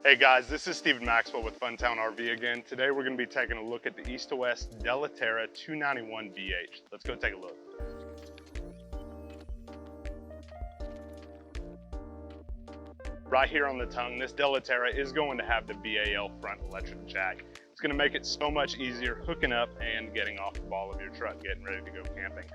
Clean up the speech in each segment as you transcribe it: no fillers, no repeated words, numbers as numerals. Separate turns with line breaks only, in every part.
Hey guys, this is Steven Maxwell with Funtown RV again. Today we're going to be taking a look at the East to West Della Terra 291BH. Let's go take a look. Right here on the tongue, this Della Terra is going to have the BAL front electric jack. It's going to make it so much easier hooking up and getting off the ball of your truck, getting ready to go camping.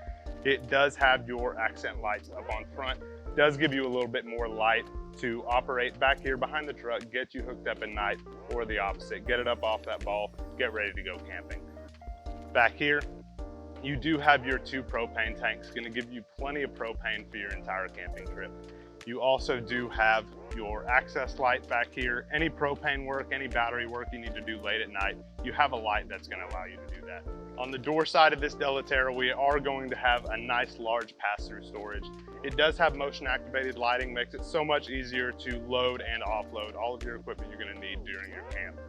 It does have your accent lights up on front. It does give you a little bit more light to operate back here behind the truck, get you hooked up at night, or the opposite, get it up off that ball, get ready to go camping. Back here, you do have your 2 propane tanks, going to give you plenty of propane for your entire camping trip. You also do have your access light back here. Any propane work, any battery work you need to do late at night, you have a light that's going to allow you to do that. On the door side of this Della Terra, we are going to have a nice large pass-through storage. It does have motion activated lighting, makes it so much easier to load and offload all of your equipment you're going to need during your camp.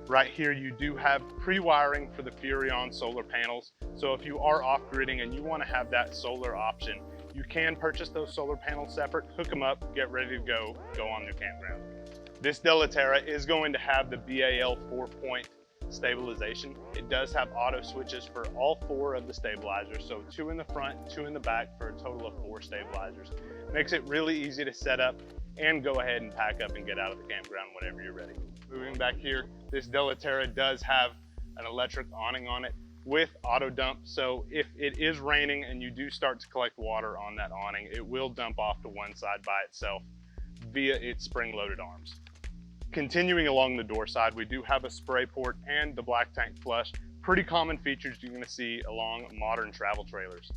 Right here, you do have pre-wiring for the Furrion solar panels. So if you are off-gridding and you want to have that solar option, you can purchase those solar panels separate, hook them up, get ready to go on your campground. This Della Terra is going to have the BAL 4-point stabilization. It does have auto switches for all 4 of the stabilizers, so 2 in the front, 2 in the back for a total of 4 stabilizers. Makes it really easy to set up and go ahead and pack up and get out of the campground whenever you're ready. Moving back here, this Della Terra does have an electric awning on it with auto dump, so if it is raining and you do start to collect water on that awning, it will dump off to one side by itself via its spring-loaded arms. Continuing along the door side, we do have a spray port and the black tank flush. Pretty common features you're going to see along modern travel trailers.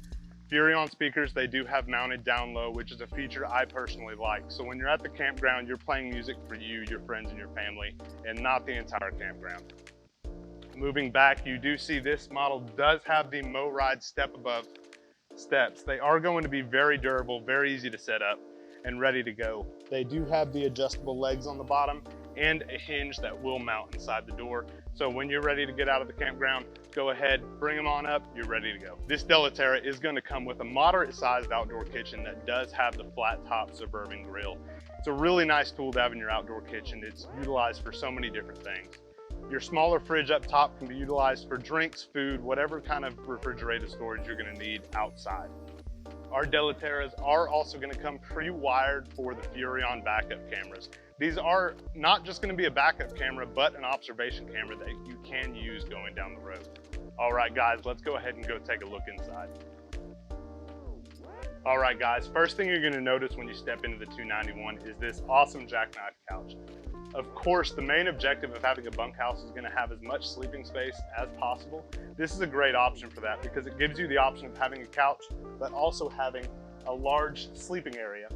Furrion speakers, they do have mounted down low, which is a feature I personally like. So when you're at the campground, you're playing music for you, your friends, and your family, and not the entire campground. Moving back, you do see this model does have the MoRide step above steps. They are going to be very durable, very easy to set up and ready to go. They do have the adjustable legs on the bottom and a hinge that will mount inside the door. So when you're ready to get out of the campground, go ahead, bring them on up, you're ready to go. This Della Terra is going to come with a moderate sized outdoor kitchen that does have the flat top Suburban grill. It's a really nice tool to have in your outdoor kitchen. It's utilized for so many different things. Your smaller fridge up top can be utilized for drinks, food, whatever kind of refrigerated storage you're going to need outside. Our Della Terras are also going to come pre-wired for the Furrion backup cameras. These are not just going to be a backup camera, but an observation camera that you can use going down the road. All right, guys, let's go ahead and go take a look inside. All right, guys, first thing you're going to notice when you step into the 291 is this awesome jackknife couch. Of course, the main objective of having a bunkhouse is going to have as much sleeping space as possible. This is a great option for that because it gives you the option of having a couch, but also having a large sleeping area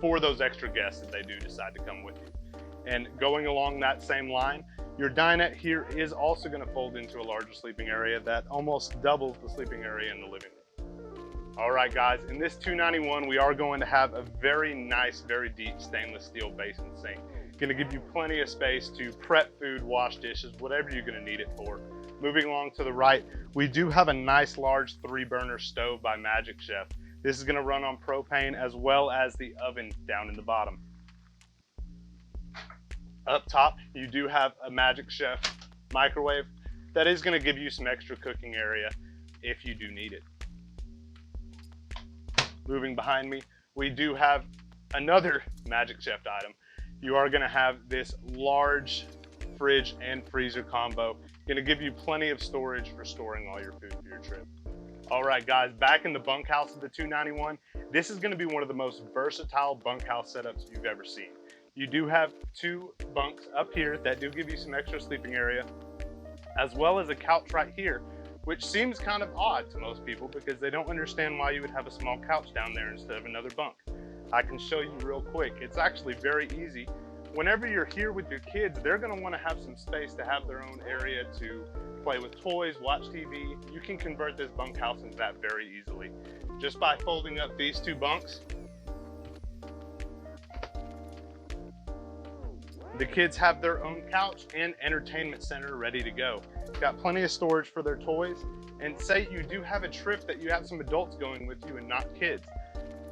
for those extra guests if they do decide to come with you. And going along that same line, your dinette here is also going to fold into a larger sleeping area that almost doubles the sleeping area in the living room. All right, guys, in this 291, we are going to have a very nice, very deep stainless steel basin sink. Going to give you plenty of space to prep food, wash dishes, whatever you're going to need it for. Moving along to the right, we do have a nice large 3-burner stove by Magic Chef. This is going to run on propane as well as the oven down in the bottom. Up top, you do have a Magic Chef microwave that is going to give you some extra cooking area if you do need it. Moving behind me, we do have another Magic Chef item. You are going to have this large fridge and freezer combo. Going to give you plenty of storage for storing all your food for your trip. All right, guys, back in the bunkhouse of the 291, this is going to be one of the most versatile bunkhouse setups you've ever seen. You do have 2 bunks up here that do give you some extra sleeping area, as well as a couch right here, which seems kind of odd to most people because they don't understand why you would have a small couch down there instead of another bunk. I can show you real quick. It's actually very easy. Whenever you're here with your kids, they're going to want to have some space to have their own area to play with toys, watch TV. You can convert this bunkhouse into that very easily. Just by folding up these 2 bunks, the kids have their own couch and entertainment center ready to go. Got plenty of storage for their toys. And say you do have a trip that you have some adults going with you and not kids.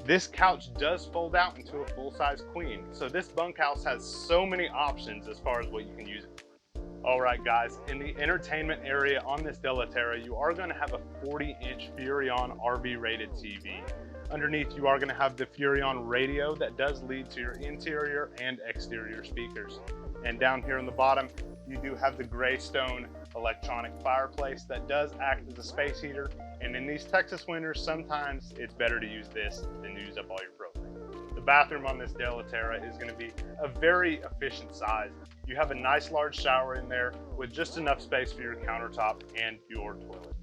This couch does fold out into a full-size queen, so this bunkhouse has so many options as far as what you can use it for. Alright guys, in the entertainment area on this Della Terra, you are going to have a 40-inch Furrion RV-rated TV. Underneath, you are going to have the Furrion radio that does lead to your interior and exterior speakers. And down here on the bottom, you do have the Greystone electronic fireplace that does act as a space heater. And in these Texas winters, sometimes it's better to use this than use up all your propane. The bathroom on this Della Terra is going to be a very efficient size. You have a nice large shower in there with just enough space for your countertop and your toilet.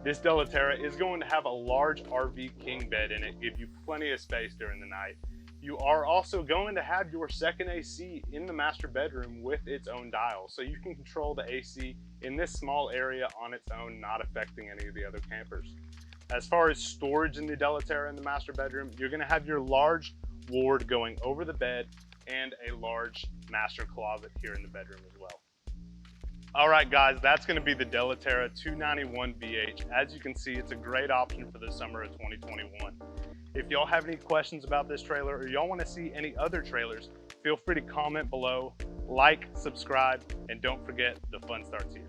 This Della Terra is going to have a large RV king bed in it, give you plenty of space during the night. You are also going to have your second AC in the master bedroom with its own dial, so you can control the AC in this small area on its own, not affecting any of the other campers. As far as storage in the Della Terra in the master bedroom, you're going to have your large ward going over the bed and a large master closet here in the bedroom as well. Alright guys, that's going to be the Della Terra 291BH. As you can see, it's a great option for the summer of 2021. If y'all have any questions about this trailer or y'all want to see any other trailers, feel free to comment below, like, subscribe, and don't forget the fun starts here.